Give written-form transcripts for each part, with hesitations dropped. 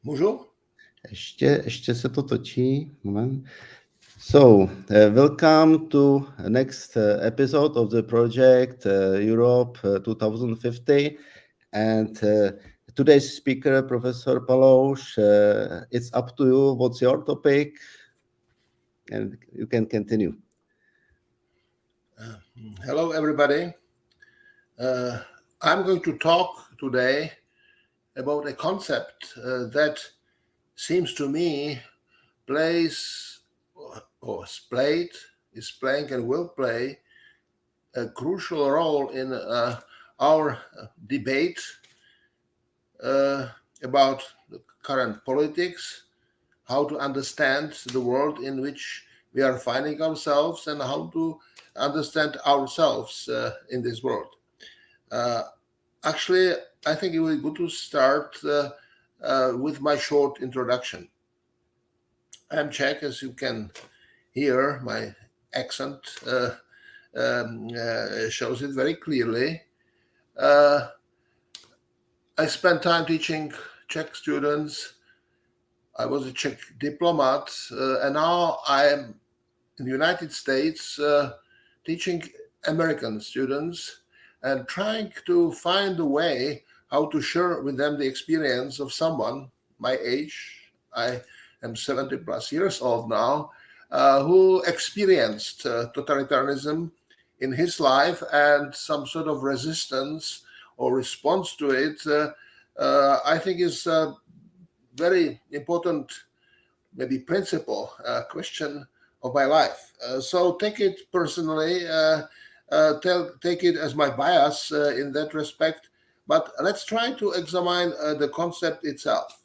Můžu? Ještě se to točí. Moment. So, welcome to next episode of the project Europe 2050. And today's speaker, Professor Palouš, it's up to you. What's your topic? And you can continue. Hello, everybody. I'm going to talk today about a concept that seems to me is playing and will play a crucial role in our debate about the current politics, how to understand the world in which we are finding ourselves, and how to understand ourselves in this world. Actually, I think it will be good to start with my short introduction. I'm Czech, as you can hear. My accent shows it very clearly. I spent time teaching Czech students. I was a Czech diplomat, and now I am in the United States teaching American students and trying to find a way how to share with them the experience of someone my age. I am 70 plus years old now, who experienced totalitarianism in his life, and some sort of resistance or response to it, I think is a very important, maybe principle, question of my life. So take it personally, take it as my bias in that respect, but let's try to examine the concept itself.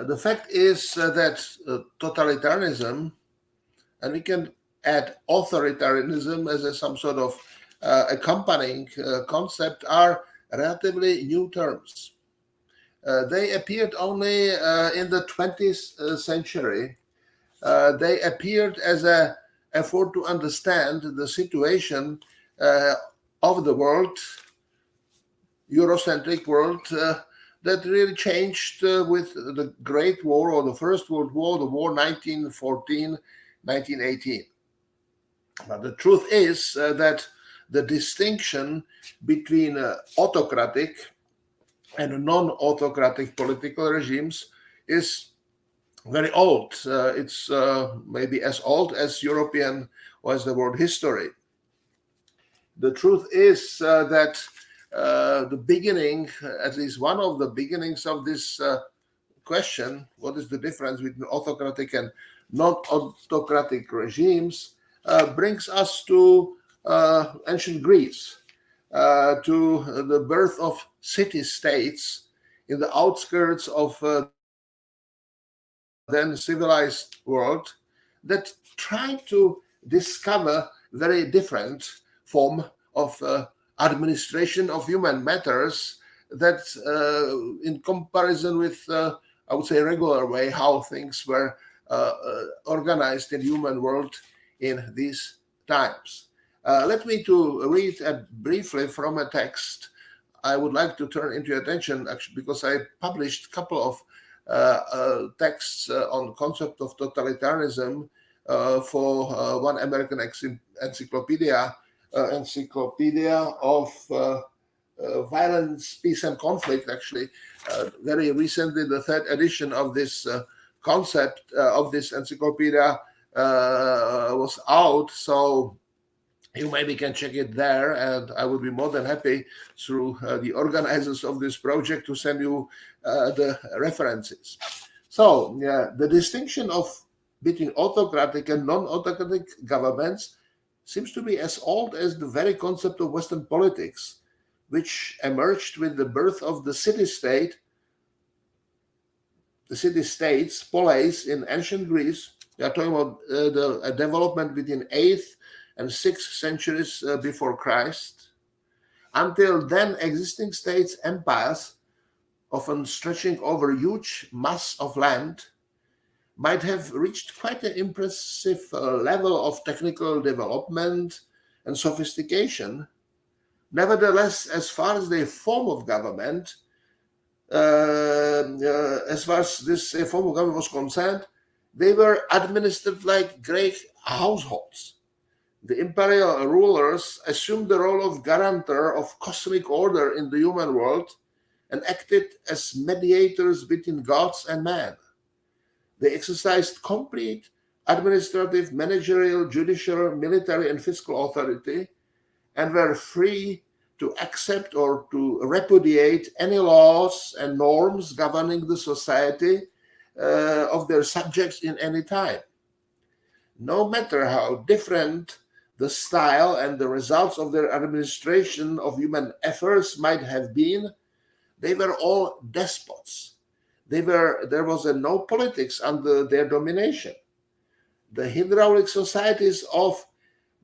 The fact is that totalitarianism, and we can add authoritarianism as some sort of accompanying concept, are relatively new terms. They appeared only in the 20th century. They appeared as an effort to understand the situation of the world, Eurocentric world, that really changed with the Great War, or the First World War, the war 1914, 1918. But the truth is that the distinction between autocratic and non-autocratic political regimes is very old. It's maybe as old as European or as the world history. The truth is that the beginning, at least one of the beginnings of this question, what is the difference between autocratic and non-autocratic regimes, brings us to ancient Greece, to the birth of city-states in the outskirts of then civilized world, that tried to discover very different form of administration of human matters that in comparison with, I would say, regular way how things were organized in human world in these times. Let me to read briefly from a text. I would like to turn into attention, actually, because I published a couple of texts on the concept of totalitarianism for one American encyclopedia of violence, peace, and conflict. Actually, very recently, the third edition of this concept of this encyclopedia was out, so you maybe can check it there, and I would be more than happy through the organizers of this project to send you the references. So the distinction between autocratic and non-autocratic governments seems to be as old as the very concept of Western politics, which emerged with the birth of the city-state, the city-states, polis in ancient Greece. We are talking about the development between 8th and 6th centuries before Christ. Until then, existing states, empires, often stretching over huge mass of land, might have reached quite an impressive level of technical development and sophistication. Nevertheless, as far as their form of government, as far as this form of government was concerned, they were administered like great households. The imperial rulers assumed the role of guarantor of cosmic order in the human world and acted as mediators between gods and man. They exercised complete administrative, managerial, judicial, military, and fiscal authority, and were free to accept or to repudiate any laws and norms governing the society of their subjects in any time. No matter how different the style and the results of their administration of human affairs might have been, they were all despots. There was no politics under their domination. The hydraulic societies of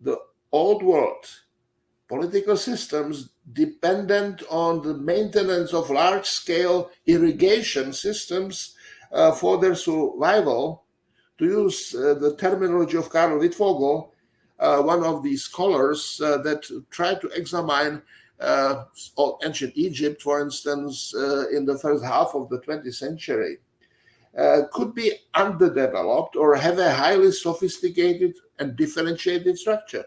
the old world, political systems dependent on the maintenance of large-scale irrigation systems for their survival, to use the terminology of Karl Wittfogel, one of the scholars that tried to examine ancient Egypt, for instance, in the first half of the 20th century, could be underdeveloped or have a highly sophisticated and differentiated structure.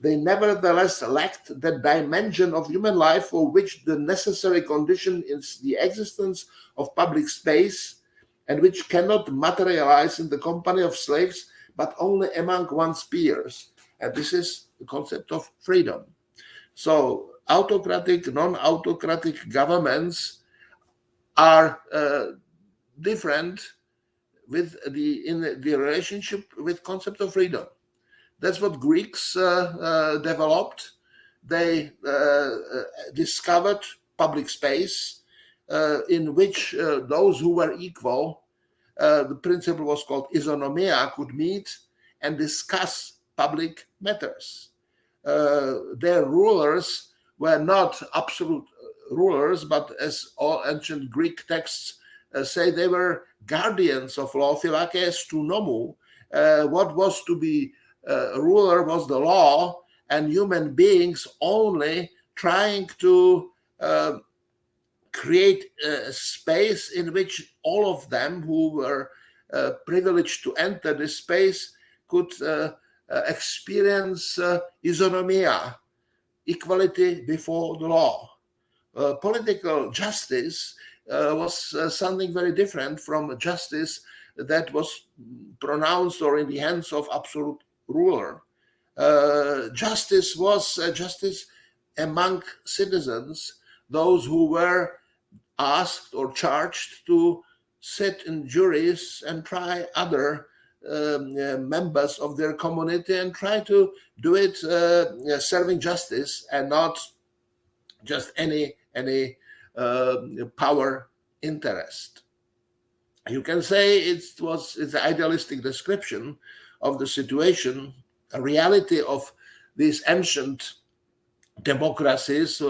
They nevertheless lacked the dimension of human life for which the necessary condition is the existence of public space, and which cannot materialize in the company of slaves, but only among one's peers. And this is the concept of freedom. So autocratic, non-autocratic governments are different in the relationship with concept of freedom. That's what Greeks developed. They discovered public space in which those who were equal, the principle was called isonomia, could meet and discuss public matters. Their rulers were not absolute rulers, but as all ancient Greek texts say, they were guardians of law, phylakes to nomu. What was to be a ruler was the law, and human beings only trying to create a space in which all of them who were privileged to enter this space could experience isonomia, equality before the law. Political justice was something very different from justice that was pronounced or in the hands of absolute ruler. Justice was justice among citizens, those who were asked or charged to sit in juries and try other members of their community and try to do it serving justice and not just any power interest. You can say it's an idealistic description of the situation. A reality of these ancient democracies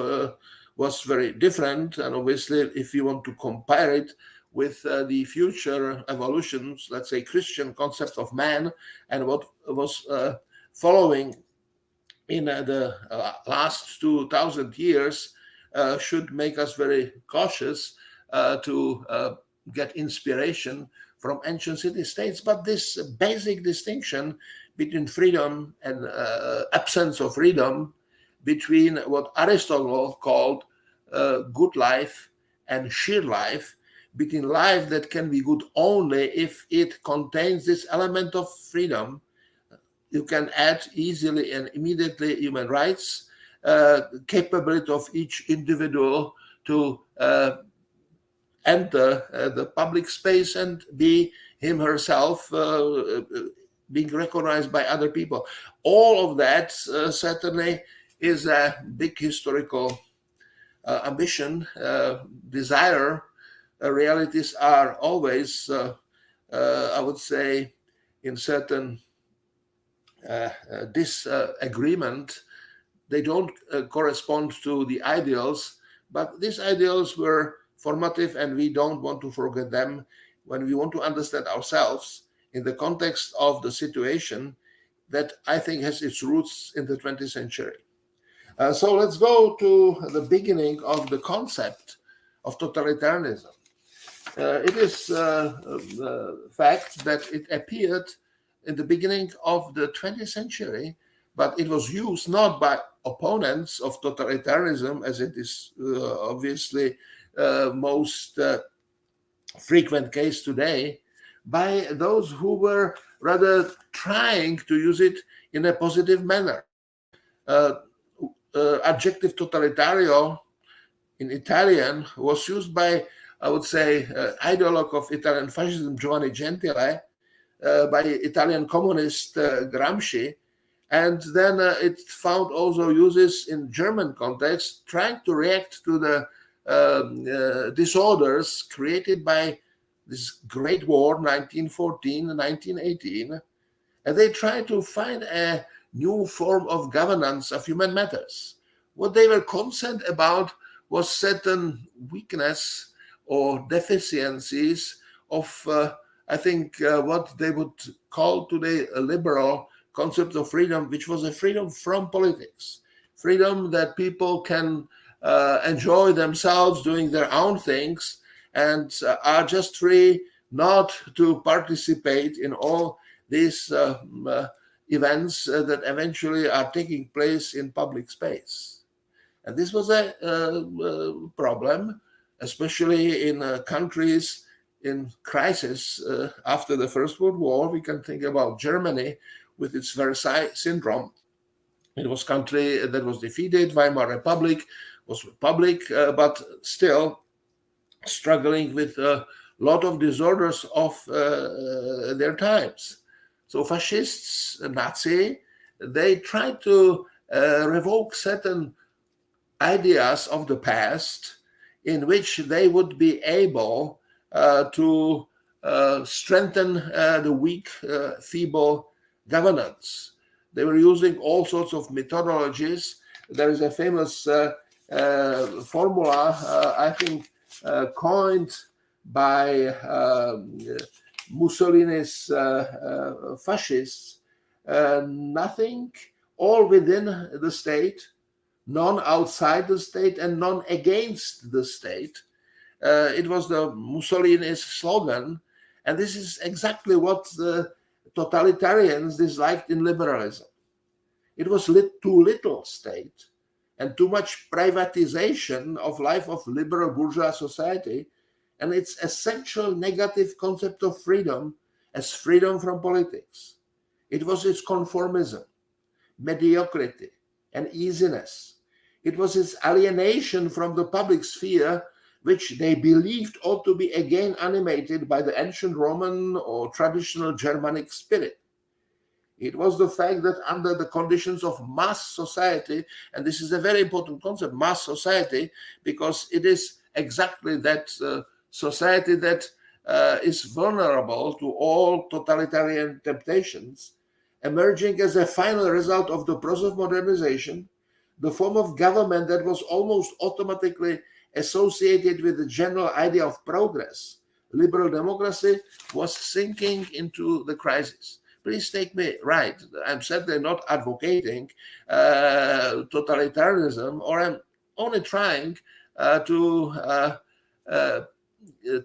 was very different, and obviously if you want to compare it with the future evolutions, let's say Christian concept of man, and what was following in the last 2,000 years, should make us very cautious to get inspiration from ancient city-states. But this basic distinction between freedom and absence of freedom, between what Aristotle called good life and sheer life, between life that can be good only if it contains this element of freedom. You can add easily and immediately human rights, capability of each individual to enter the public space and be him herself, being recognized by other people. All of that certainly is a big historical ambition, desire. Realities are always, I would say, in certain disagreement. They don't correspond to the ideals, but these ideals were formative, and we don't want to forget them when we want to understand ourselves in the context of the situation that I think has its roots in the 20th century. So let's go to the beginning of the concept of totalitarianism. It is fact that it appeared in the beginning of the 20th century, but it was used not by opponents of totalitarianism, as it is obviously most frequent case today, by those who were rather trying to use it in a positive manner. Adjective totalitario in Italian was used by, I would say, ideologue of Italian fascism, Giovanni Gentile, by Italian communist Gramsci, and then it found also uses in German context, trying to react to the disorders created by this Great War, 1914 and 1918, and they tried to find a new form of governance of human matters. What they were concerned about was certain weakness or deficiencies of, I think, what they would call today a liberal concept of freedom, which was a freedom from politics, freedom that people can enjoy themselves doing their own things and are just free not to participate in all these events that eventually are taking place in public space. And this was a problem, especially in countries in crisis after the First World War. We can think about Germany with its Versailles syndrome. It was a country that was defeated. Weimar Republic was republic, but still struggling with a lot of disorders of their times. So fascists, Nazi, they tried to revoke certain ideas of the past in which they would be able to strengthen the weak, feeble governance. They were using all sorts of methodologies. There is a famous formula, I think, coined by Mussolini's fascists: nothing, all within the state, none outside the state, and none against the state. It was the Mussolini's slogan, and this is exactly what the totalitarians disliked in liberalism. It was too little state and too much privatization of life of liberal bourgeois society, and its essential negative concept of freedom as freedom from politics. It was its conformism, mediocrity, and easiness. It was its alienation from the public sphere, which they believed ought to be again animated by the ancient Roman or traditional Germanic spirit. It was the fact that under the conditions of mass society, and this is a very important concept, mass society, because it is exactly that society that is vulnerable to all totalitarian temptations, emerging as a final result of the process of modernization, the form of government that was almost automatically associated with the general idea of progress, liberal democracy, was sinking into the crisis. Please take me right. I'm certainly not advocating totalitarianism, or I'm only trying to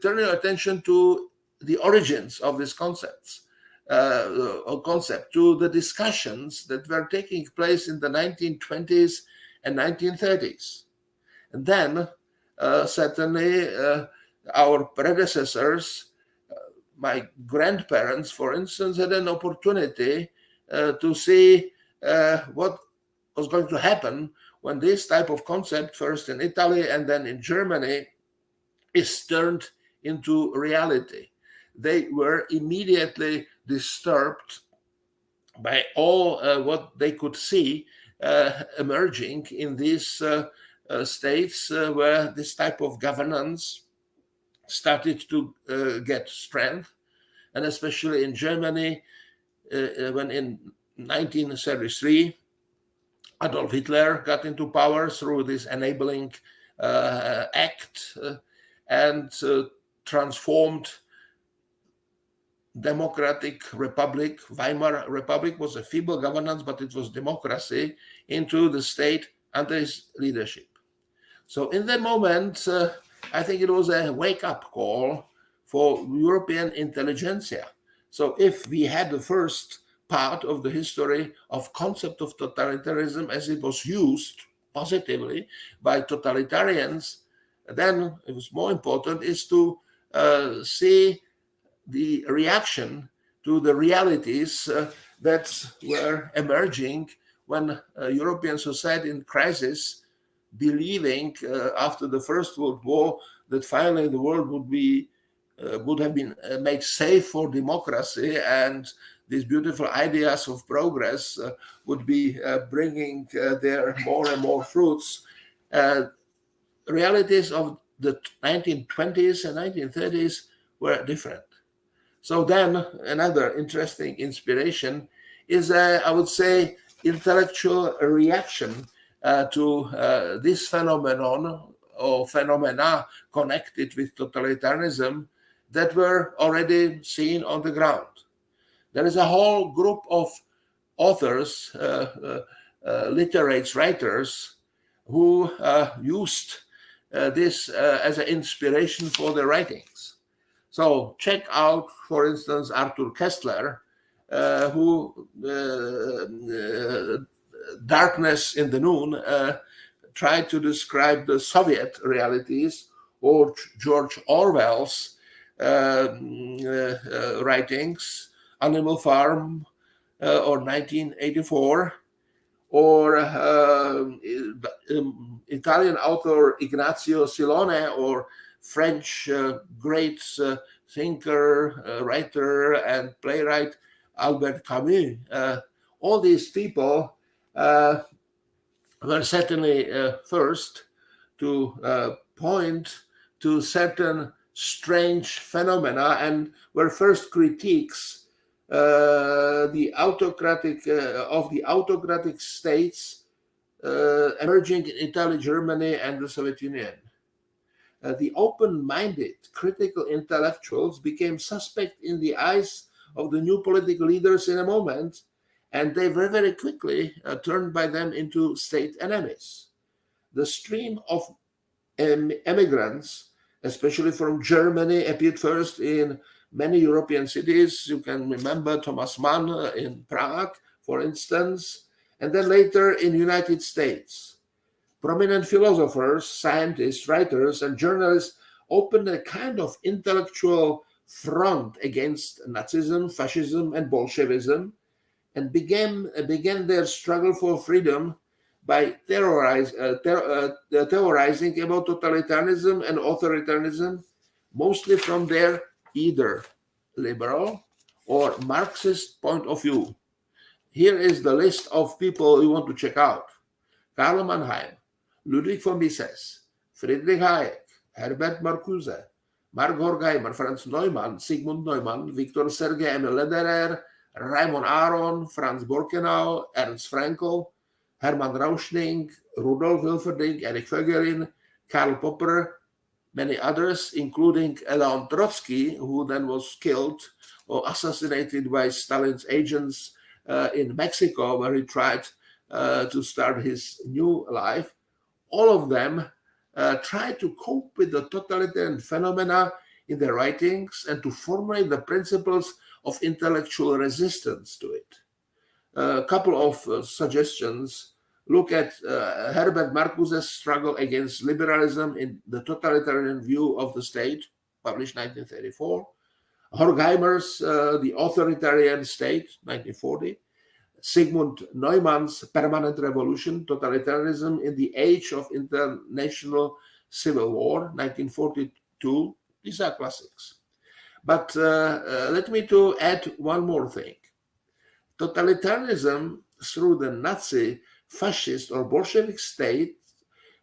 turn your attention to the origins of these concepts, to the discussions that were taking place in the 1920s and 1930s. And then certainly our predecessors, my grandparents, for instance, had an opportunity to see what was going to happen when this type of concept, first in Italy and then in Germany, is turned into reality. They were immediately disturbed by all what they could see emerging in these states where this type of governance started to get strength, and especially in Germany, when in 1933, Adolf Hitler got into power through this enabling act and transformed democratic republic. Weimar Republic was a feeble governance, but it was democracy, into the state under his leadership. So in the moment, I think it was a wake-up call for European intelligentsia. So if we had the first part of the history of concept of totalitarianism as it was used positively by totalitarians, then it was more important is to see the reaction to the realities that were emerging when European society in crisis, believing after the First World War that finally the world would have been made safe for democracy, and these beautiful ideas of progress would be bringing their more and more fruits. Realities of the 1920s and 1930s were different. So then another interesting inspiration is, I would say, intellectual reaction to this phenomenon or phenomena connected with totalitarianism that were already seen on the ground. There is a whole group of authors, literates, writers, who used this as an inspiration for their writings. So check out, for instance, Arthur Koestler, who Darkness in the Noon tried to describe the Soviet realities, or George Orwell's writings, Animal Farm or 1984, or Italian author Ignazio Silone, or French great thinker, writer, and playwright Albert Camus. All these people were certainly first to point to certain strange phenomena, and were first critiques the autocratic of the autocratic states emerging in Italy, Germany, and the Soviet Union. The open-minded, critical intellectuals became suspect in the eyes of the new political leaders in a moment, and they were very quickly turned by them into state enemies. The stream of immigrants, especially from Germany, appeared first in many European cities. You can remember Thomas Mann in Prague, for instance, and then later in the United States. Prominent philosophers, scientists, writers, and journalists opened a kind of intellectual front against Nazism, fascism, and Bolshevism, and began their struggle for freedom by theorizing about totalitarianism and authoritarianism, mostly from their either liberal or Marxist point of view. Here is the list of people you want to check out: Karl Mannheim, Ludwig von Mises, Friedrich Hayek, Herbert Marcuse, Mark Horkheimer, Franz Neumann, Sigmund Neumann, Victor Sergei Emil Lederer, Raimund Aron, Franz Borkenau, Ernst Frankl, Hermann Rauschning, Rudolf Wilferding, Erich Voegelin, Karl Popper, many others, including Leon Trotsky, who then was killed or assassinated by Stalin's agents in Mexico, where he tried to start his new life. All of them tried to cope with the totalitarian phenomena in their writings and to formulate the principles of intellectual resistance to it. A couple of suggestions. Look at Herbert Marcuse's struggle against liberalism in the totalitarian view of the state, published 1934. Horkheimer's The Authoritarian State, 1940. Sigmund Neumann's Permanent Revolution, Totalitarianism in the Age of International Civil War, 1942. These are classics. But let me to add one more thing. Totalitarianism through the Nazi, fascist, or Bolshevik state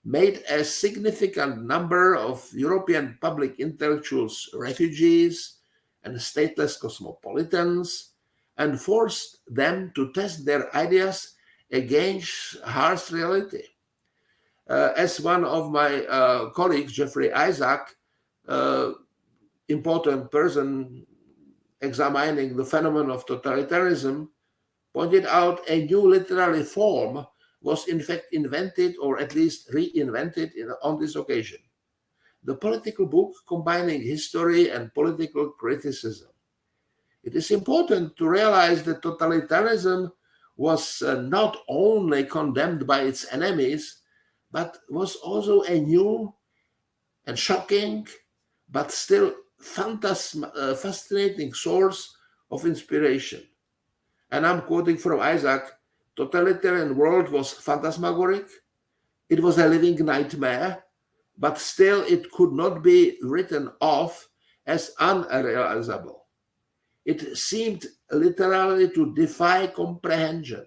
made a significant number of European public intellectuals refugees and stateless cosmopolitans, and forced them to test their ideas against harsh reality. As one of my colleagues, Jeffrey Isaac, important person examining the phenomenon of totalitarianism, pointed out, a new literary form was in fact invented, or at least reinvented on this occasion. the political book combining history and political criticism. It is important to realize that totalitarianism was not only condemned by its enemies, but was also a new and shocking, but still fascinating source of inspiration. And I'm quoting from Isaac, totalitarian world was phantasmagoric, it was a living nightmare, but still it could not be written off as unrealizable. It seemed literally to defy comprehension.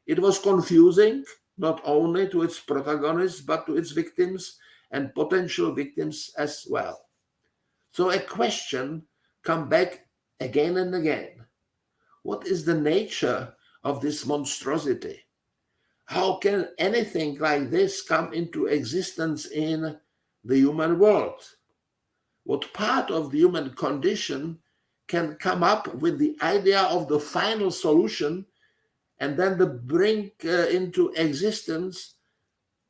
It was confusing, not only to its protagonists, but to its victims and potential victims as well. So a question comes back again and again. What is the nature of this monstrosity? How can anything like this come into existence in the human world? What part of the human condition can come up with the idea of the final solution and then bring into existence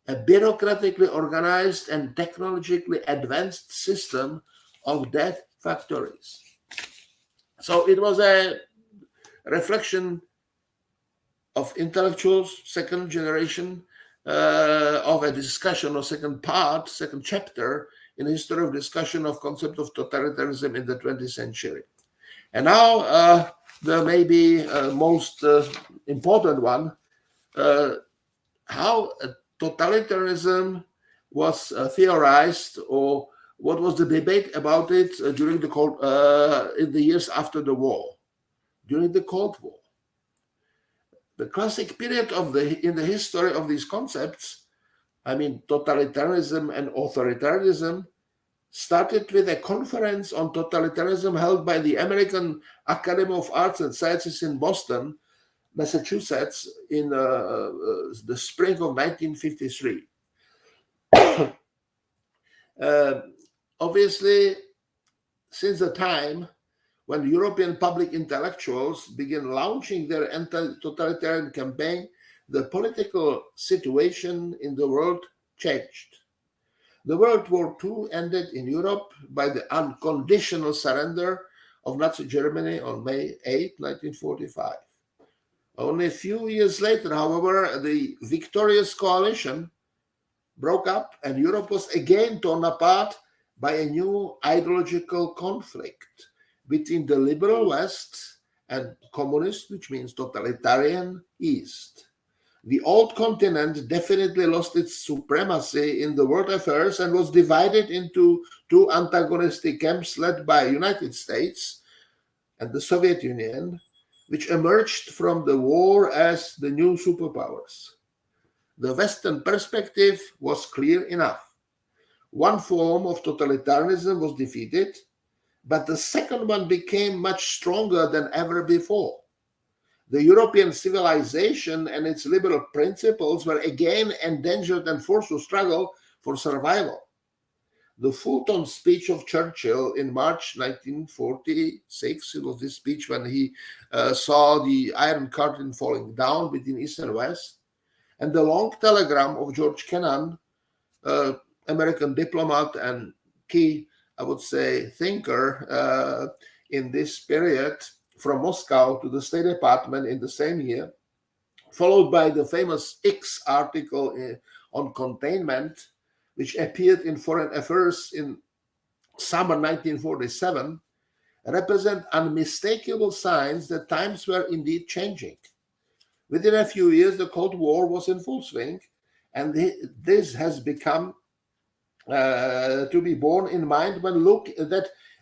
a bureaucratically organized and technologically advanced system of death factories? So it was a reflection of intellectuals, second generation, of a discussion or second chapter in the history of discussion of concept of totalitarianism in the 20th century. And now the maybe most important one, how totalitarianism was theorized, or what was the debate about it during the in the years after the war, during the Cold War. The classic period in the history of these concepts, I mean totalitarianism and authoritarianism, started with a conference on totalitarianism held by the American Academy of Arts and Sciences in Boston, Massachusetts, in the spring of 1953. Obviously, since the time when European public intellectuals began launching their anti-totalitarian campaign, the political situation in the world changed. The World War II ended in Europe by the unconditional surrender of Nazi Germany on May 8, 1945. Only a few years later, however, the victorious coalition broke up and Europe was again torn apart by a new ideological conflict between the liberal West and communist, which means totalitarian, East. The old continent definitely lost its supremacy in the world affairs and was divided into two antagonistic camps led by the United States and the Soviet Union, which emerged from the war as the new superpowers. The Western perspective was clear enough. One form of totalitarianism was defeated, but the second one became much stronger than ever before. The European civilization and its liberal principles were again endangered and forced to struggle for survival. The Fulton speech of Churchill in March 1946, it was this speech when he saw the Iron Curtain falling down between East and West, and the long telegram of George Kennan, American diplomat and key, I would say, thinker in this period, from Moscow to the State Department in the same year, followed by the famous X article on containment, which appeared in Foreign Affairs in summer 1947, represent unmistakable signs that times were indeed changing. Within a few years, the Cold War was in full swing, and this has become to be borne in mind when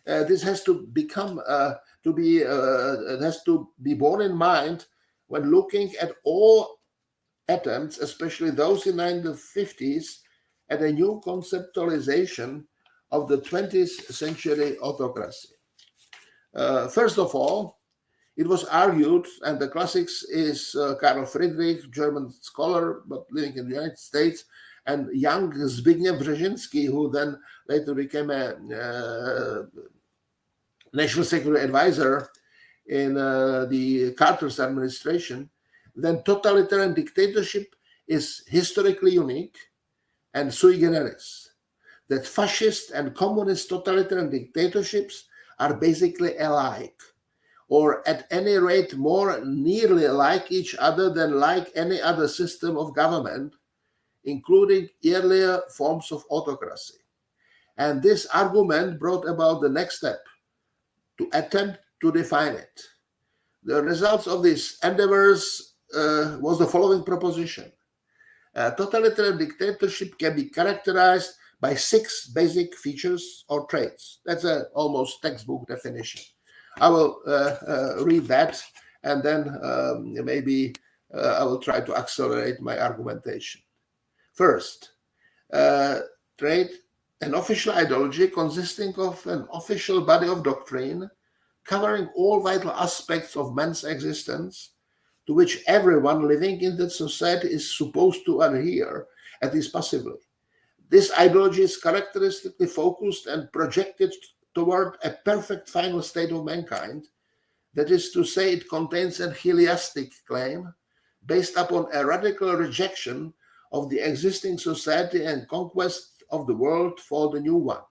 this has to become it has to be borne in mind when looking at all attempts, especially those in the 1950s, at a new conceptualization of the 20th century autocracy. First of all, it was argued, and the classics is Karl Friedrich, German scholar but living in the United States, and young Zbigniew Brzezinski, who then later became a national security advisor in the Carter's administration, then totalitarian dictatorship is historically unique and sui generis. that fascist and communist totalitarian dictatorships are basically alike, or at any rate more nearly like each other than like any other system of government, including earlier forms of autocracy. And this argument brought about the next step, to attempt to define it. The results of these endeavors was the following proposition. Totalitarian dictatorship can be characterized by 6 basic features or traits. That's an almost textbook definition. I will read that, and then maybe I will try to accelerate my argumentation. First, trait, an official ideology consisting of an official body of doctrine covering all vital aspects of man's existence, to which everyone living in that society is supposed to adhere, at least passively. This ideology is characteristically focused and projected toward a perfect final state of mankind. That is to say, it contains a heliastic claim based upon a radical rejection of the existing society and conquest of the world for the new one.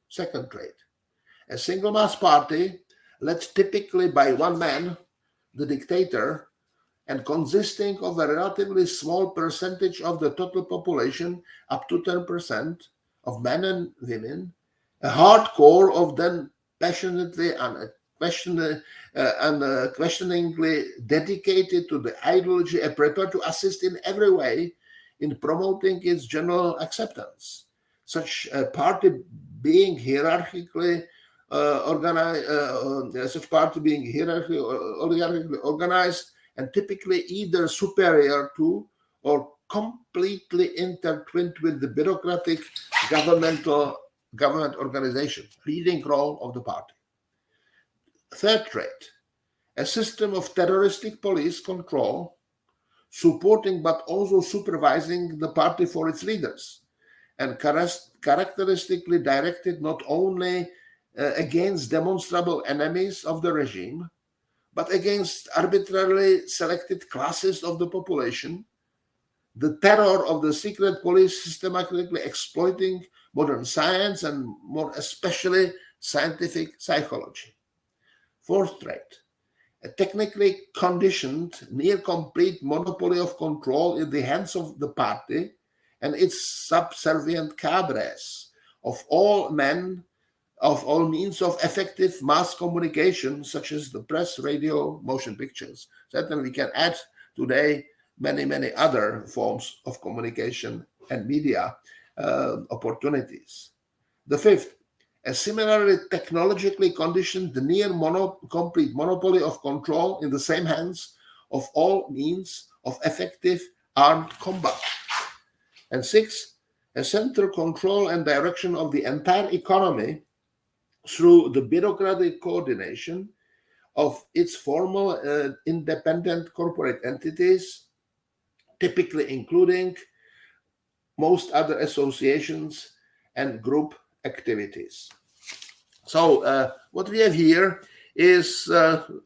Second trait, a single mass party led typically by one man, the dictator, and consisting of a relatively small percentage of the total population, up to 10% of men and women, a hard core of them passionately and unquestioningly dedicated to the ideology and prepared to assist in every way in promoting its general acceptance. Such a party being hierarchically organized and typically either superior to or completely intertwined with the bureaucratic government organization, leading role of the party. Third trait, a system of terroristic police control, supporting but also supervising the party for its leaders, and characteristically directed not only against demonstrable enemies of the regime, but against arbitrarily selected classes of the population, the terror of the secret police systematically exploiting modern science and more especially scientific psychology. Fourth trait, a technically conditioned, near complete monopoly of control in the hands of the party and its subservient cadres of all means of effective mass communication, such as the press, radio, motion pictures. Certainly we can add today many other forms of communication and media opportunities. The fifth, a similarly technologically conditioned near complete monopoly of control in the same hands of all means of effective armed combat. And sixth, a central control and direction of the entire economy through the bureaucratic coordination of its formal independent corporate entities, typically including most other associations and group activities. So what we have here is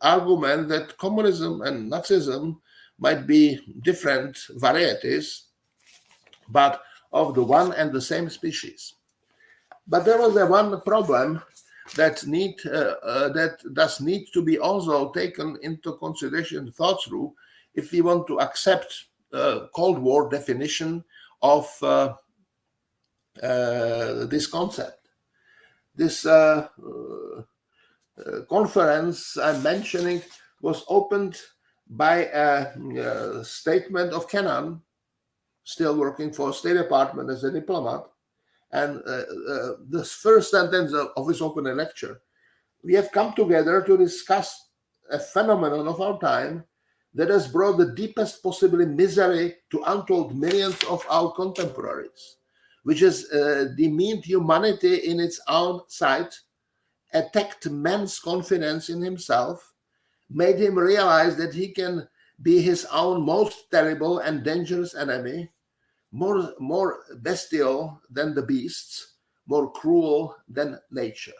argument that communism and Nazism might be different varieties, but of the one and the same species. But there was one problem that does need to be also taken into consideration, thought through, if we want to accept Cold War definition of this concept. This conference I'm mentioning was opened by a statement of Kennan, still working for State Department as a diplomat. And this first sentence of his opening lecture, we have come together to discuss a phenomenon of our time that has brought the deepest possible misery to untold millions of our contemporaries, which has demeaned humanity in its own sight, attacked man's confidence in himself, made him realize that he can be his own most terrible and dangerous enemy, more bestial than the beasts, more cruel than nature.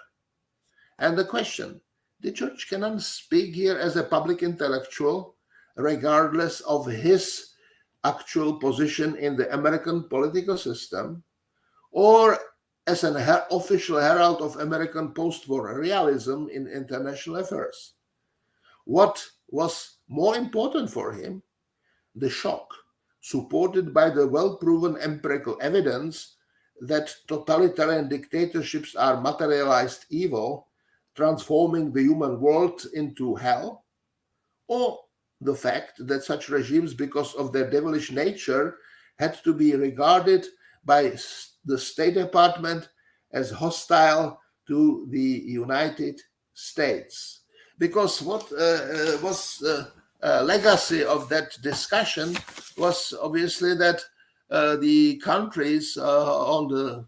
And the question, did George Kennan speak here as a public intellectual, regardless of his actual position in the American political system, or as an official herald of American post-war realism in international affairs. What was more important for him, the shock, supported by the well-proven empirical evidence that totalitarian dictatorships are materialized evil, transforming the human world into hell, or the fact that such regimes, because of their devilish nature, had to be regarded by the State Department as hostile to the United States. Because what was legacy of that discussion was obviously that the countries on the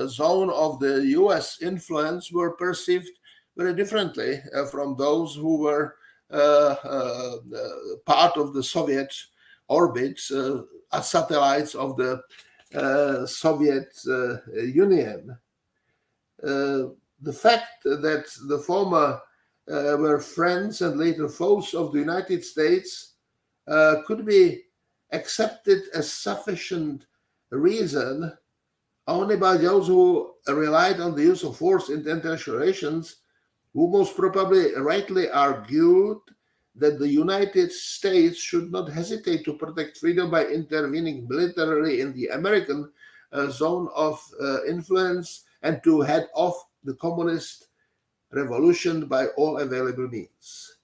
zone of the US influence were perceived very differently from those who were part of the Soviet orbit as satellites of the Soviet Union. The fact that the former were friends and later foes of the United States could be accepted as sufficient reason only by those who relied on the use of force in international relations, who most probably rightly argued that the United States should not hesitate to protect freedom by intervening militarily in the American zone of influence and to head off the communist revolution by all available means.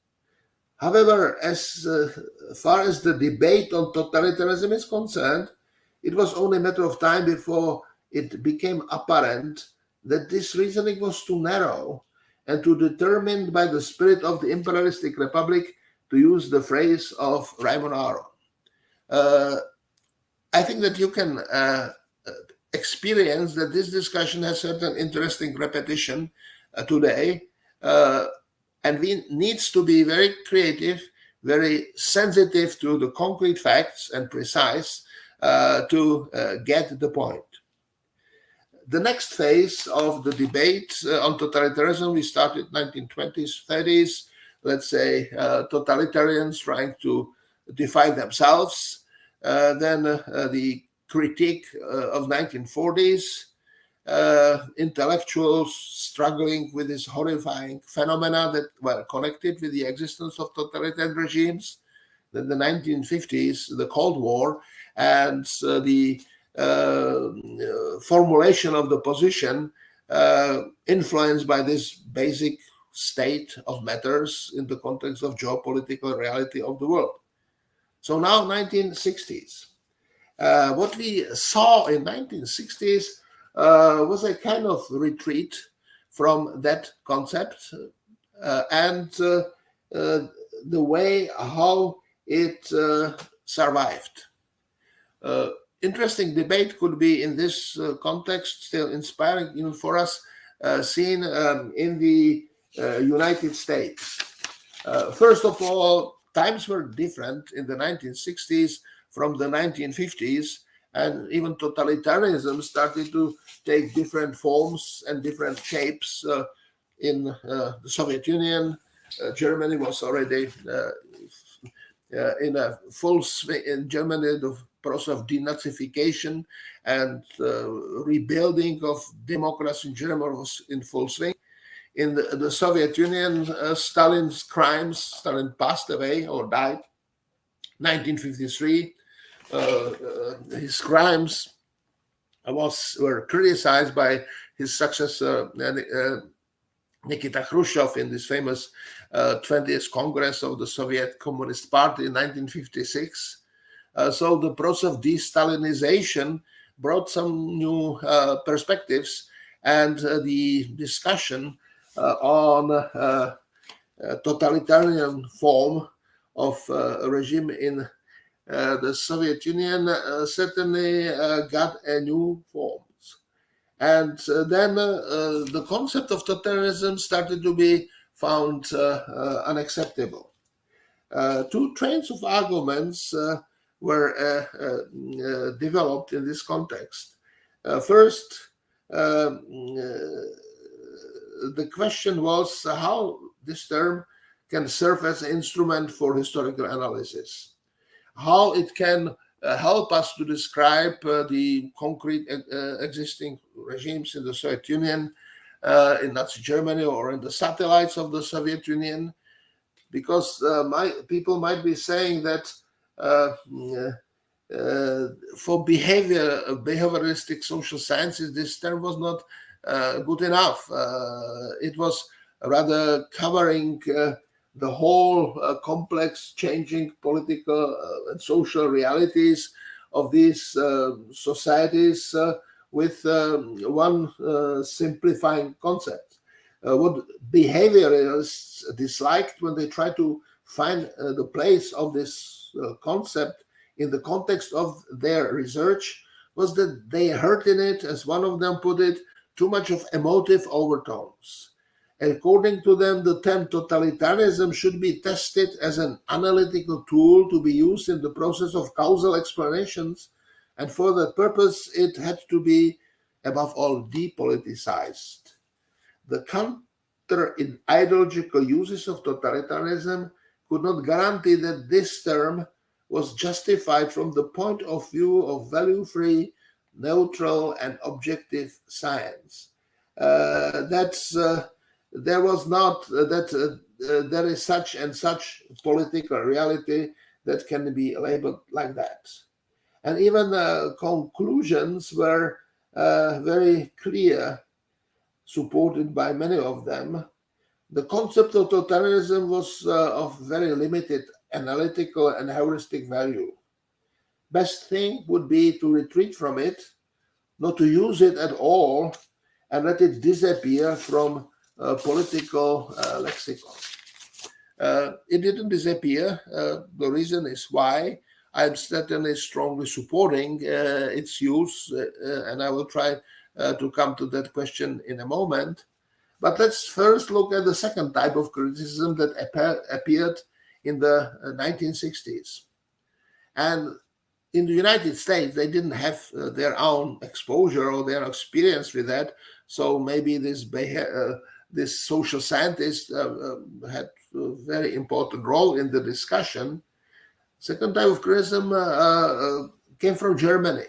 However, as far as the debate on totalitarianism is concerned, it was only a matter of time before it became apparent that this reasoning was too narrow and too determined by the spirit of the imperialistic republic, to use the phrase of Raymond Aron. I think that you can experience that this discussion has certain interesting repetition today, and we needs to be very creative, very sensitive to the concrete facts and precise to get the point. The next phase of the debate on totalitarianism, we started 1920s, 30s, let's say totalitarians trying to define themselves, then the critique of 1940s, intellectuals struggling with this horrifying phenomena that were connected with the existence of totalitarian regimes, then the 1950s, the Cold War, and the formulation of the position influenced by this basic state of matters in the context of geopolitical reality of the world. So now 1960s. What we saw in 1960s was a kind of retreat from that concept and the way how it survived. Interesting debate could be in this context, still inspiring even for us, seen in the United States. First of all, times were different in the 1960s from the 1950s, and even totalitarianism started to take different forms and different shapes in the Soviet Union. Germany was already in a full swing. In Germany, the process of denazification and rebuilding of democracy in Germany was in full swing. In the Soviet Union, Stalin's crimes, Stalin passed away or died 1953. His crimes were criticized by his successor, Nikita Khrushchev, in this famous 20th Congress of the Soviet Communist Party in 1956. So the process of de-Stalinization brought some new perspectives, and the discussion on totalitarian form of regime in the Soviet Union certainly got a new forms. And then the concept of totalitarianism started to be found unacceptable. Two trains of arguments were developed in this context. First, the question was how this term can serve as an instrument for historical analysis, how it can help us to describe the concrete existing regimes in the Soviet Union, in Nazi Germany, or in the satellites of the Soviet Union, because people might be saying that for behavioristic social sciences, this term was not good enough. It was rather covering the whole complex, changing political and social realities of these societies with one simplifying concept. What behaviorists disliked when they tried to find the place of this concept in the context of their research was that they heard in it, as one of them put it, too much of emotive overtones. According to them, the term totalitarianism should be tested as an analytical tool to be used in the process of causal explanations, and for that purpose, it had to be, above all, depoliticized. The counter-ideological uses of totalitarianism could not guarantee that this term was justified from the point of view of value-free, neutral, and objective science. There was not that there is such and such political reality that can be labeled like that. And even conclusions were very clear, supported by many of them. The concept of totalitarianism was of very limited analytical and heuristic value. Best thing would be to retreat from it, not to use it at all, and let it disappear from political lexicon. It didn't disappear. The reason is why. I'm certainly strongly supporting its use, and I will try to come to that question in a moment. But let's first look at the second type of criticism that appeared in the 1960s. And in the United States, they didn't have their own exposure or their experience with that. So maybe this social scientist had a very important role in the discussion. Second type of criticism came from Germany.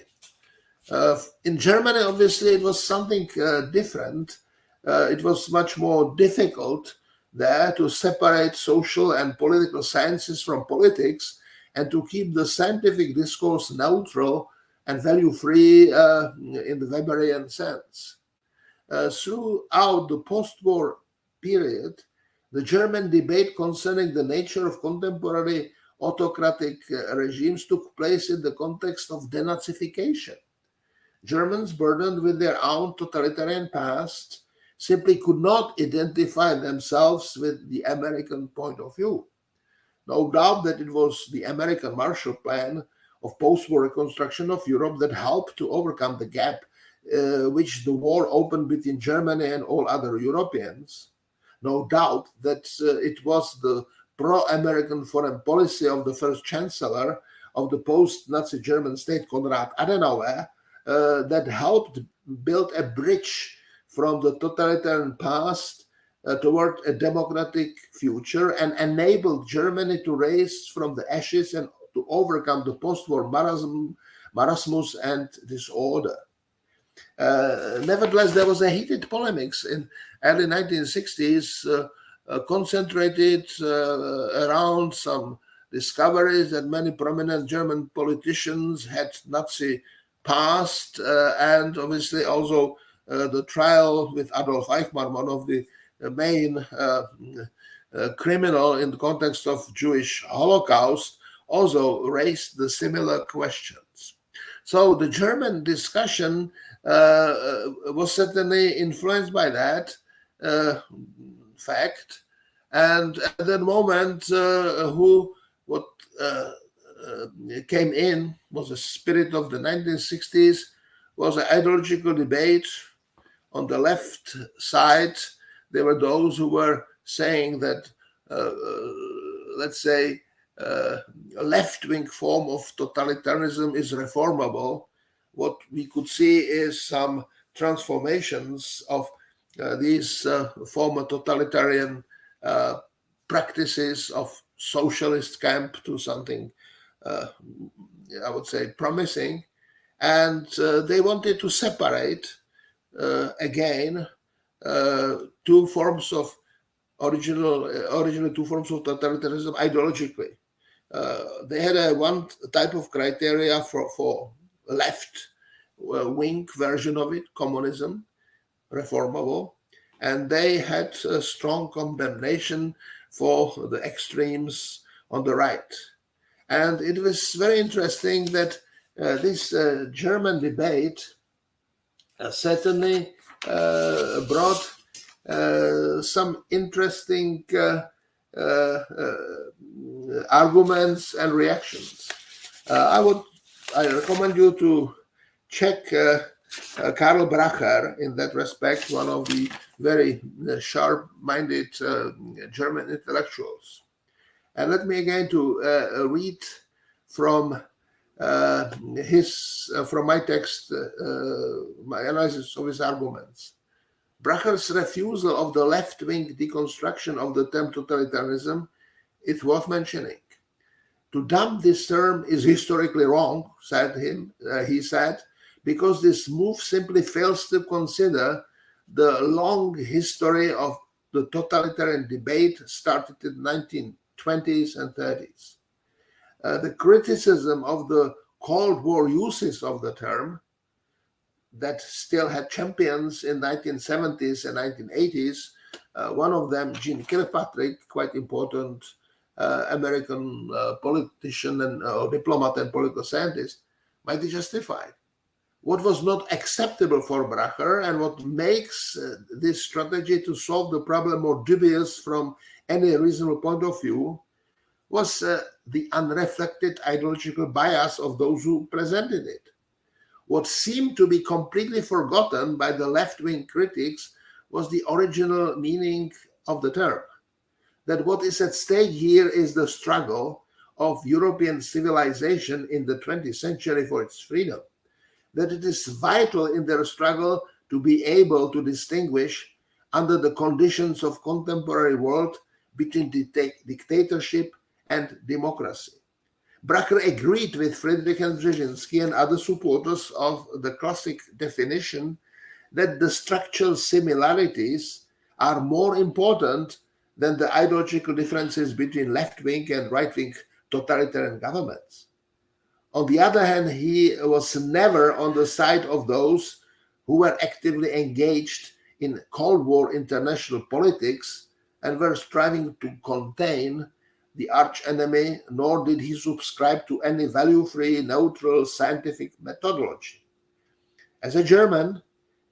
In Germany, obviously, it was something different. It was much more difficult there to separate social and political sciences from politics and to keep the scientific discourse neutral and value-free in the Weberian sense. Throughout the post-war period, the German debate concerning the nature of contemporary autocratic regimes took place in the context of denazification. Germans burdened with their own totalitarian past simply could not identify themselves with the American point of view. No doubt that it was the American Marshall Plan of post-war reconstruction of Europe that helped to overcome the gap which the war opened between Germany and all other Europeans. No doubt that it was the pro-American foreign policy of the first chancellor of the post-Nazi German state, Konrad Adenauer, that helped build a bridge from the totalitarian past toward a democratic future and enabled Germany to rise from the ashes and to overcome the post-war marasmus and disorder. Nevertheless, there was a heated polemics in early 1960s concentrated around some discoveries that many prominent German politicians had Nazi past, and obviously also the trial with Adolf Eichmann, one of the main criminal in the context of Jewish Holocaust, also raised the similar questions. So the German discussion was certainly influenced by that fact, and at that moment, what came in was the spirit of the 1960s, was an ideological debate. On the left side, there were those who were saying that, let's say, a left-wing form of totalitarianism is reformable. What we could see is some transformations of these former totalitarian practices of socialist camp to something I would say, promising, and they wanted to separate again two forms of originally two forms of totalitarianism ideologically. They had one type of criteria for left wing version of it, communism, reformable, and they had a strong condemnation for the extremes on the right. And it was very interesting that this German debate certainly brought some interesting arguments and reactions. I recommend you to check Karl Bracher in that respect, one of the very sharp-minded German intellectuals. And let me again to read from from my text, my analysis of his arguments. Bracher's refusal of the left-wing deconstruction of the term totalitarianism is worth mentioning. To dump this term is historically wrong, he said, because this move simply fails to consider the long history of the totalitarian debate started in the 1920s and 30s. The criticism of the Cold War uses of the term that still had champions in 1970s and 1980s, one of them, Jean Kirkpatrick, quite important American politician and diplomat and political scientist, might be justified. What was not acceptable for Bracher and what makes this strategy to solve the problem more dubious from any reasonable point of view was the unreflected ideological bias of those who presented it. What seemed to be completely forgotten by the left-wing critics was the original meaning of the term. That what is at stake here is the struggle of European civilization in the 20th century for its freedom. That it is vital in their struggle to be able to distinguish under the conditions of contemporary world between dictatorship and democracy. Bracher agreed with Friedrich and Brzezinski and other supporters of the classic definition that the structural similarities are more important than the ideological differences between left-wing and right-wing totalitarian governments. On the other hand, he was never on the side of those who were actively engaged in Cold War international politics and were striving to contain the arch-enemy, nor did he subscribe to any value-free, neutral scientific methodology. As a German,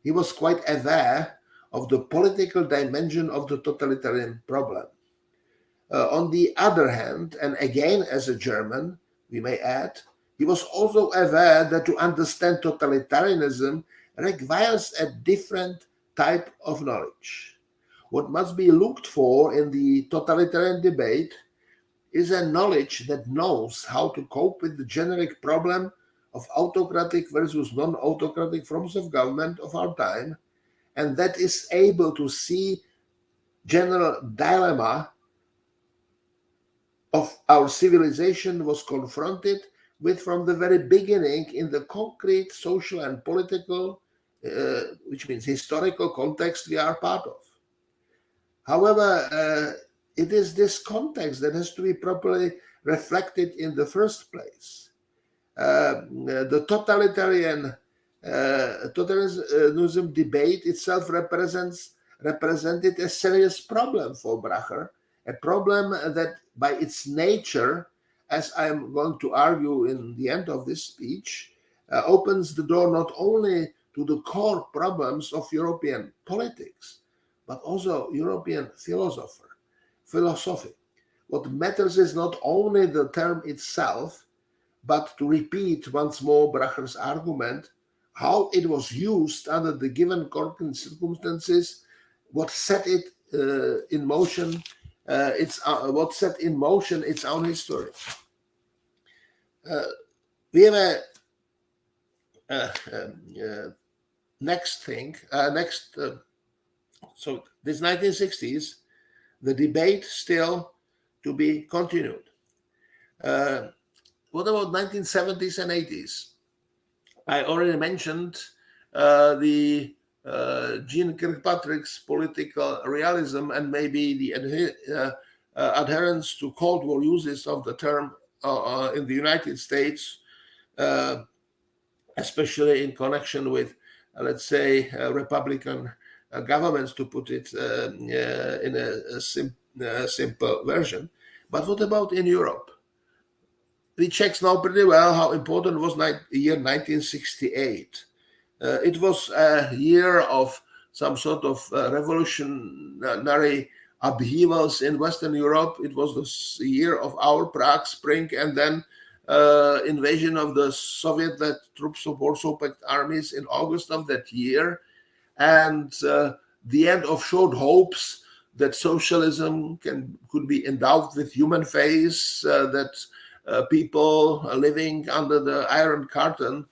he was quite aware of the political dimension of the totalitarian problem. On the other hand, and again as a German, we may add, he was also aware that to understand totalitarianism requires a different type of knowledge. What must be looked for in the totalitarian debate is a knowledge that knows how to cope with the generic problem of autocratic versus non-autocratic forms of government of our time, and that is able to see general dilemma of our civilization was confronted with from the very beginning in the concrete social and political, which means historical context we are part of. However, it is this context that has to be properly reflected in the first place. The totalitarianism debate itself represented a serious problem for Bracher, a problem that by its nature, as I am going to argue in the end of this speech, opens the door not only to the core problems of European politics, but also European philosophy. What matters is not only the term itself, but to repeat once more Bracher's argument, how it was used under the given circumstances, what set it in motion, what set in motion its own history. We have a next thing. So this 1960s, the debate still to be continued. what about 1970s and 80s? I already mentioned the Jean Kirkpatrick's political realism and maybe the adherence to Cold War uses of the term in the United States, especially in connection with, let's say, Republican governments, to put it in a simple version. But what about in Europe? The Czechs know pretty well how important was year 1968. It was a year of some sort of revolutionary upheavals in Western Europe. It was the year of our Prague Spring, and then invasion of the Soviet-led troops of Warsaw Pact armies in August of that year, and the end of short hopes that socialism could be endowed with human face, that people living under the Iron Curtain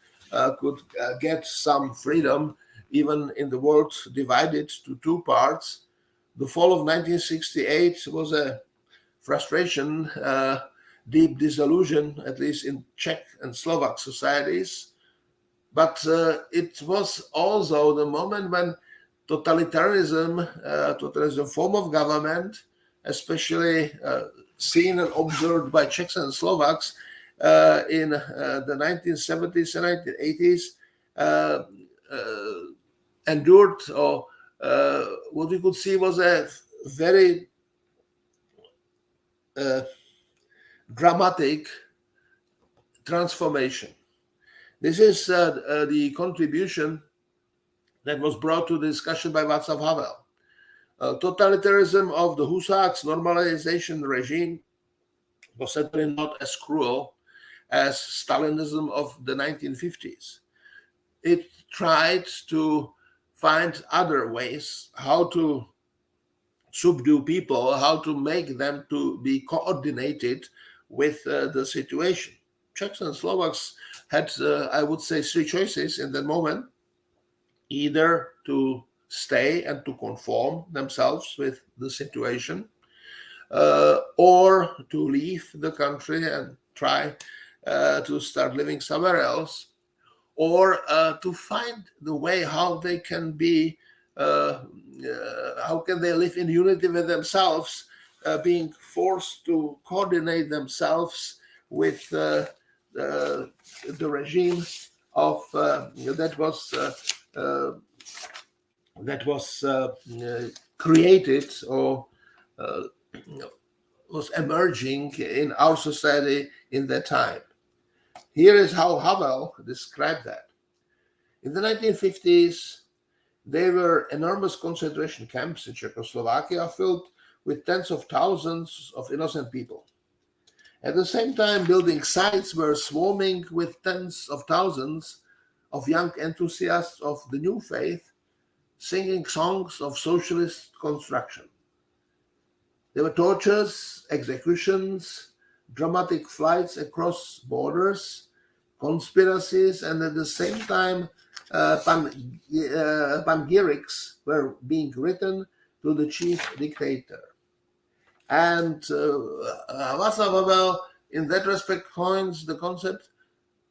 could get some freedom, even in the world divided to two parts. The fall of 1968 was a frustration, deep disillusion, at least in Czech and Slovak societies. But it was also the moment when totalitarianism form of government, especially seen and observed by Czechs and Slovaks in the 1970s and 1980s, endured, or what we could see was a very dramatic transformation. This is the contribution that was brought to the discussion by Václav Havel. Totalitarianism of the Husák's normalization regime was certainly not as cruel as Stalinism of the 1950s. It tried to find other ways how to subdue people, how to make them to be coordinated with the situation. Czechs and Slovaks had, I would say, three choices in that moment: either to stay and to conform themselves with the situation, or to leave the country and try to start living somewhere else, or to find the way how they can be, how can they live in unity with themselves, being forced to coordinate themselves with the regime of that was created or was emerging in our society in that time. Here is how Havel described that. In the 1950s, there were enormous concentration camps in Czechoslovakia filled with tens of thousands of innocent people. At the same time, building sites were swarming with tens of thousands of young enthusiasts of the new faith, singing songs of socialist construction. There were tortures, executions, dramatic flights across borders, conspiracies, and at the same time, panegyrics were being written to the chief dictator. And Václav Havel, in that respect, coins the concept,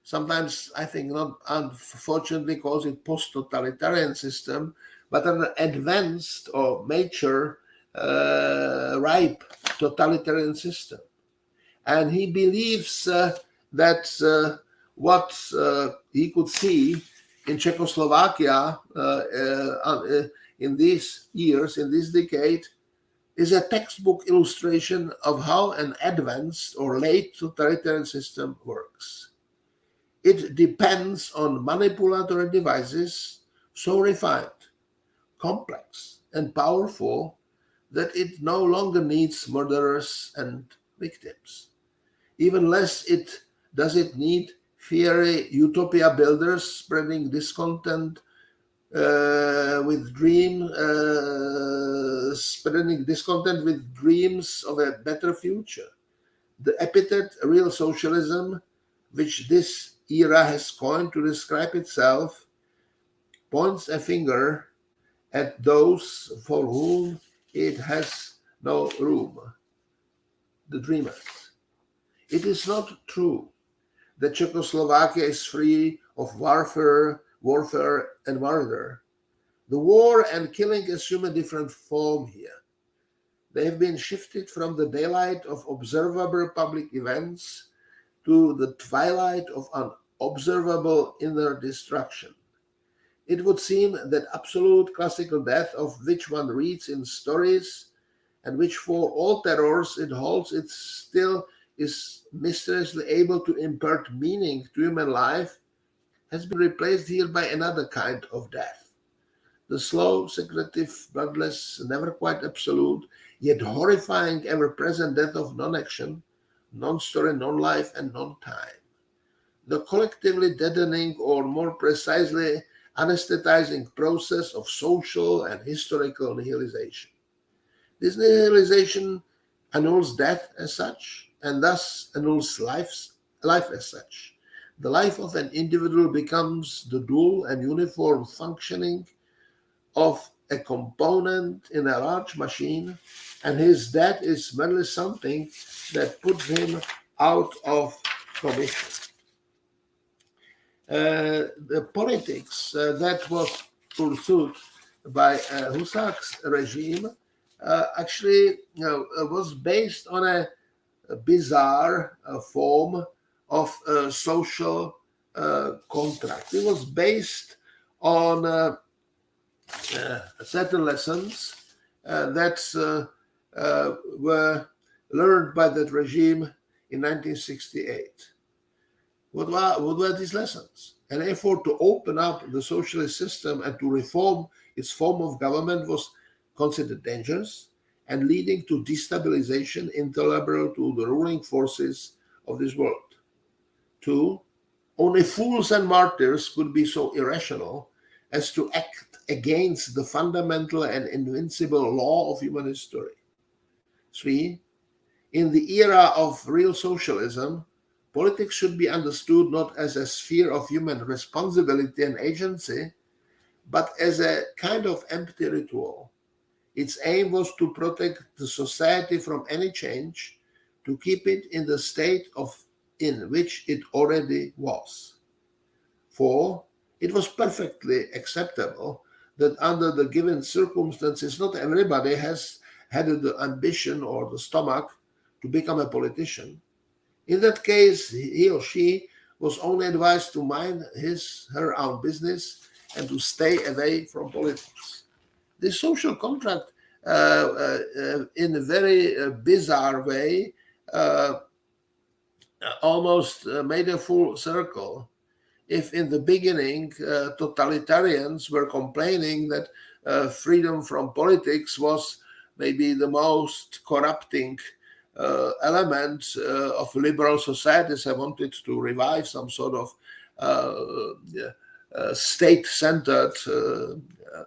sometimes I think not unfortunately calls it post-totalitarian system, but an advanced or mature, ripe totalitarian system. And he believes that what he could see in Czechoslovakia in these years, in this decade, is a textbook illustration of how an advanced or late totalitarian system works. It depends on manipulatory devices so refined, complex, and powerful that it no longer needs murderers and victims. Even less does it need fiery utopia builders spreading discontent with dreams of a better future. The epithet real socialism, which this era has coined to describe itself, points a finger at those for whom it has no room, the dreamers. It is not true that Czechoslovakia is free of warfare and murder. The war and killing assume a different form here. They have been shifted from the daylight of observable public events to the twilight of unobservable inner destruction. It would seem that absolute classical death, of which one reads in stories, and which for all terrors it holds, it still is mysteriously able to impart meaning to human life, has been replaced here by another kind of death. The slow, secretive, bloodless, never quite absolute, yet horrifying, ever-present death of non-action, non-story, non-life, and non-time. The collectively deadening, or more precisely, anesthetizing process of social and historical nihilization. This nihilization annuls death as such, and thus annuls life as such. The life of an individual becomes the dual and uniform functioning of a component in a large machine, and his death is merely something that puts him out of commission. The politics that was pursued by Husak's regime actually was based on a bizarre form of social contract. It was based on certain lessons that were learned by that regime in 1968. What were these lessons? An effort to open up the socialist system and to reform its form of government was considered dangerous and leading to destabilization intolerable to the ruling forces of this world. 2, only fools and martyrs could be so irrational as to act against the fundamental and invincible law of human history. 3, in the era of real socialism, politics should be understood not as a sphere of human responsibility and agency, but as a kind of empty ritual. Its aim was to protect the society from any change, to keep it in the state in which it already was. 4, it was perfectly acceptable that under the given circumstances, not everybody has had the ambition or the stomach to become a politician. In that case, he or she was only advised to mind her own business and to stay away from politics. This social contract, in a very bizarre way, almost made a full circle. If in the beginning totalitarians were complaining that freedom from politics was maybe the most corrupting element of liberal societies, I wanted to revive some sort of state-centered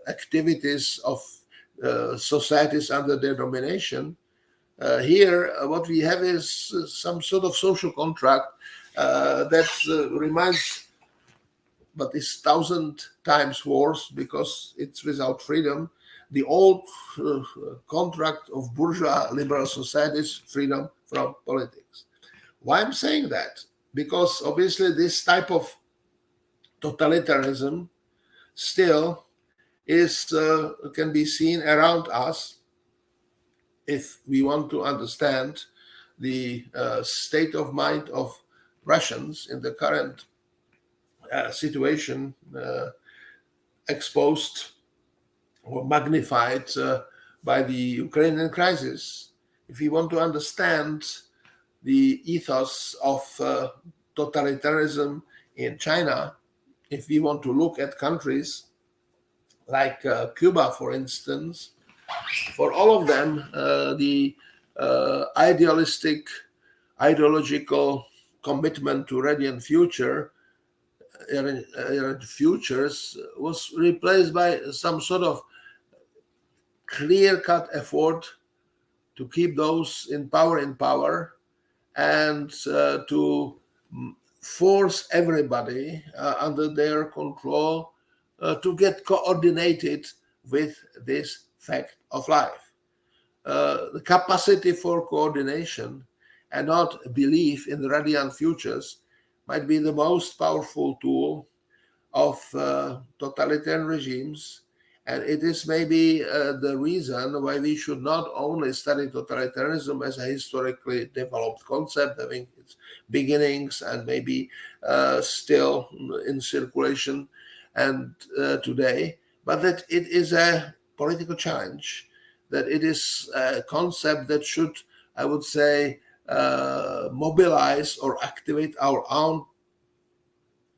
activities of societies under their domination. Here, what we have is some sort of social contract that reminds, but is 1,000 times worse because it's without freedom, the old contract of bourgeois liberal societies, freedom from politics. Why I'm saying that? Because obviously this type of totalitarianism still is can be seen around us if we want to understand the state of mind of Russians in the current situation, exposed or magnified by the Ukrainian crisis. If we want to understand the ethos of totalitarianism in China, if we want to look at countries like Cuba, for instance, for all of them, the ideological commitment to radiant futures was replaced by some sort of clear-cut effort to keep those in power and to force everybody under their control to get coordinated with this fact of life. The capacity for coordination and not belief in radiant futures might be the most powerful tool of totalitarian regimes. And it is maybe the reason why we should not only study totalitarianism as a historically developed concept, having its beginnings and maybe still in circulation and today, but that it is a political challenge, that it is a concept that should, I would say, mobilize or activate our own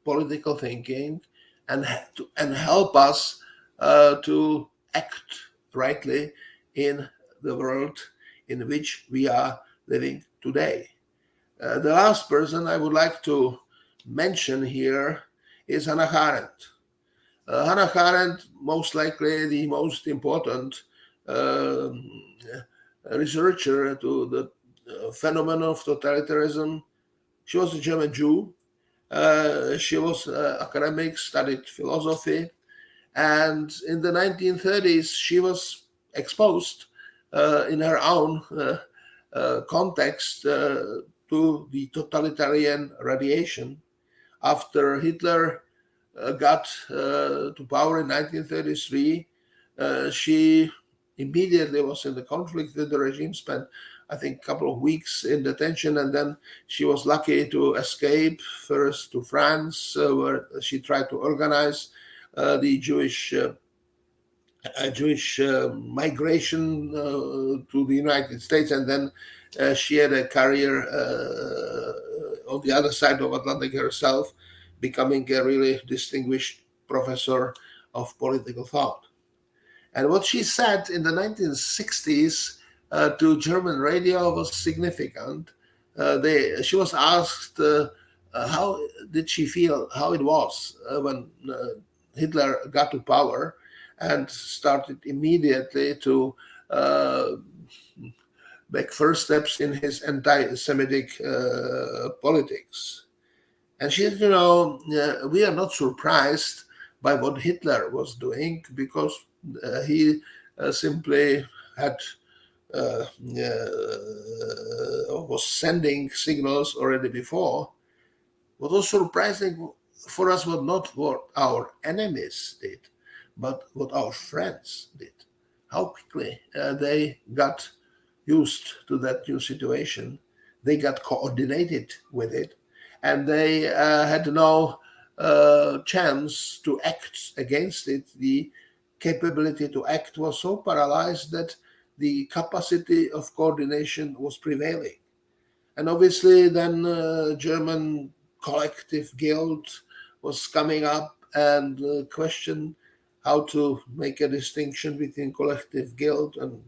political thinking and help us to act rightly in the world in which we are living today. The last person I would like to mention here is Hannah Arendt. Hannah Arendt, most likely the most important researcher to the phenomenon of totalitarianism. She was a German Jew. She was academic, studied philosophy, and in the 1930s she was exposed in her own context to the totalitarian radiation. After Hitler got to power in 1933, she immediately was in the conflict with the regime, spent I think a couple of weeks in detention, and then she was lucky to escape first to France, where she tried to organize the Jewish migration to the United States, and then she had a career on the other side of Atlantic herself, becoming a really distinguished professor of political thought. And what she said in the 1960s to German radio was significant. She was asked how did she feel, how it was when Hitler got to power and started immediately to make first steps in his anti-Semitic politics. And she said, we are not surprised by what Hitler was doing, because he simply had was sending signals already before. What was surprising for us was not what our enemies did, but what our friends did. How quickly they got used to that new situation. They got coordinated with it, and they had no chance to act against it. The capability to act was so paralyzed that the capacity of coordination was prevailing. And obviously then German collective guilt was coming up, and questioned how to make a distinction between collective guilt and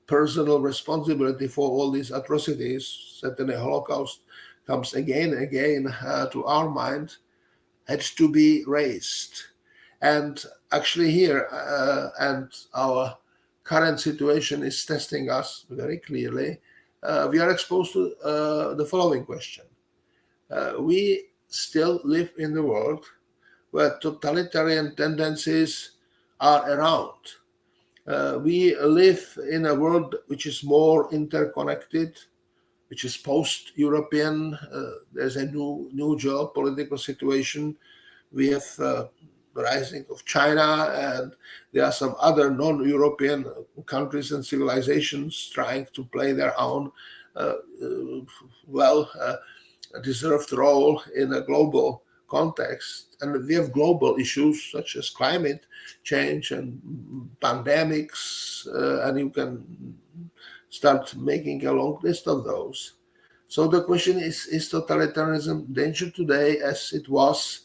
personal responsibility for all these atrocities. Certainly Holocaust comes again and again to our mind, had to be raised. And actually here, and our current situation is testing us very clearly, we are exposed to the following question. We still live in the world where totalitarian tendencies are around. We live in a world which is more interconnected, which is post-European. There's a new geopolitical situation. We have the rising of China, and there are some other non-European countries and civilizations trying to play their own deserved role in a global context. And we have global issues such as climate change and pandemics, and you can start making a long list of those. So the question is totalitarianism danger today as it was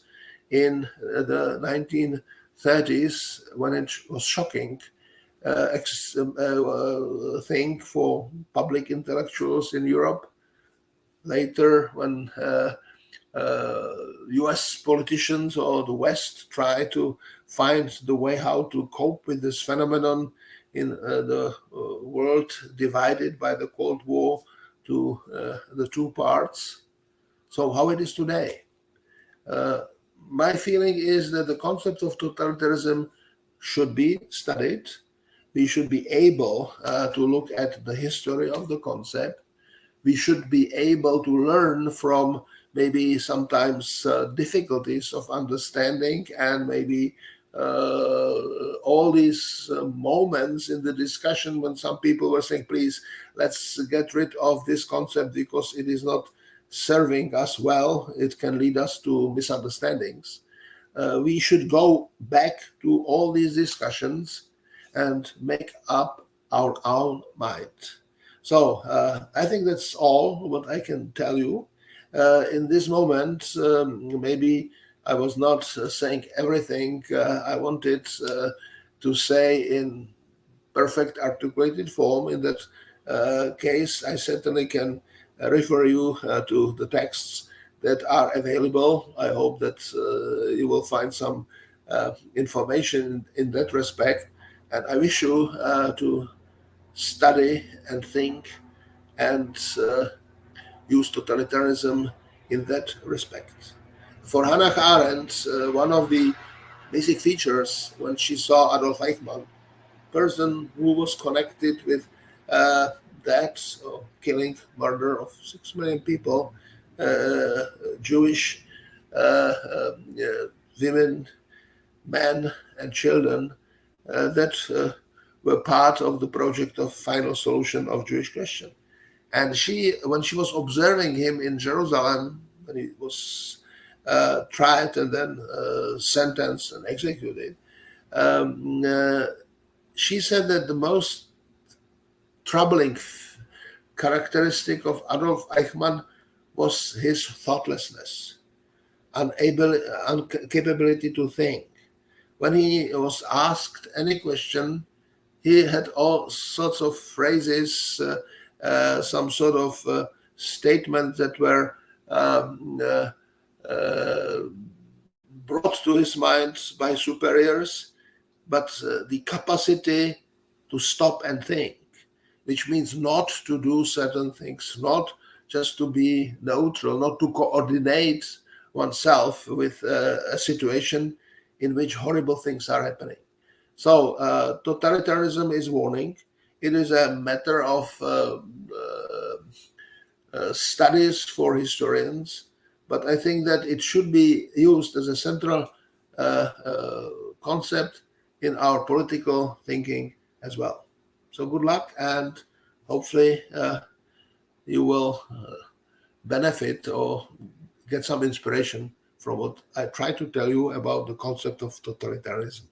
in the 1930s, when it was shocking thing for public intellectuals in Europe? Later, when US politicians or the West try to find the way how to cope with this phenomenon in the world divided by the Cold War to the two parts. So how it is today? My feeling is that the concept of totalitarianism should be studied. We should be able to look at the history of the concept. We should be able to learn from maybe sometimes difficulties of understanding, and maybe all these moments in the discussion when some people were saying, please, let's get rid of this concept because it is not serving us well, it can lead us to misunderstandings. We should go back to all these discussions and make up our own mind. So I think that's all what I can tell you. In this moment, maybe I was not saying everything I wanted to say in perfect articulated form. In that case, I certainly can refer you to the texts that are available. I hope that you will find some information in that respect. And I wish you to study and think and use totalitarianism in that respect. For Hannah Arendt, one of the basic features when she saw Adolf Eichmann, person who was connected with that killing, murder of 6 million people, Jewish women, men, and children that were part of the project of final solution of Jewish question. And she, when she was observing him in Jerusalem, when he was tried and then sentenced and executed, she said that the most troubling characteristic of Adolf Eichmann was his thoughtlessness, incapability to think. When he was asked any question, he had all sorts of phrases, some sort of statements that were brought to his mind by superiors, but the capacity to stop and think, which means not to do certain things, not just to be neutral, not to coordinate oneself with a situation in which horrible things are happening. So totalitarianism is warning. It is a matter of studies for historians, but I think that it should be used as a central concept in our political thinking as well. So good luck, and hopefully you will benefit or get some inspiration from what I try to tell you about the concept of totalitarianism.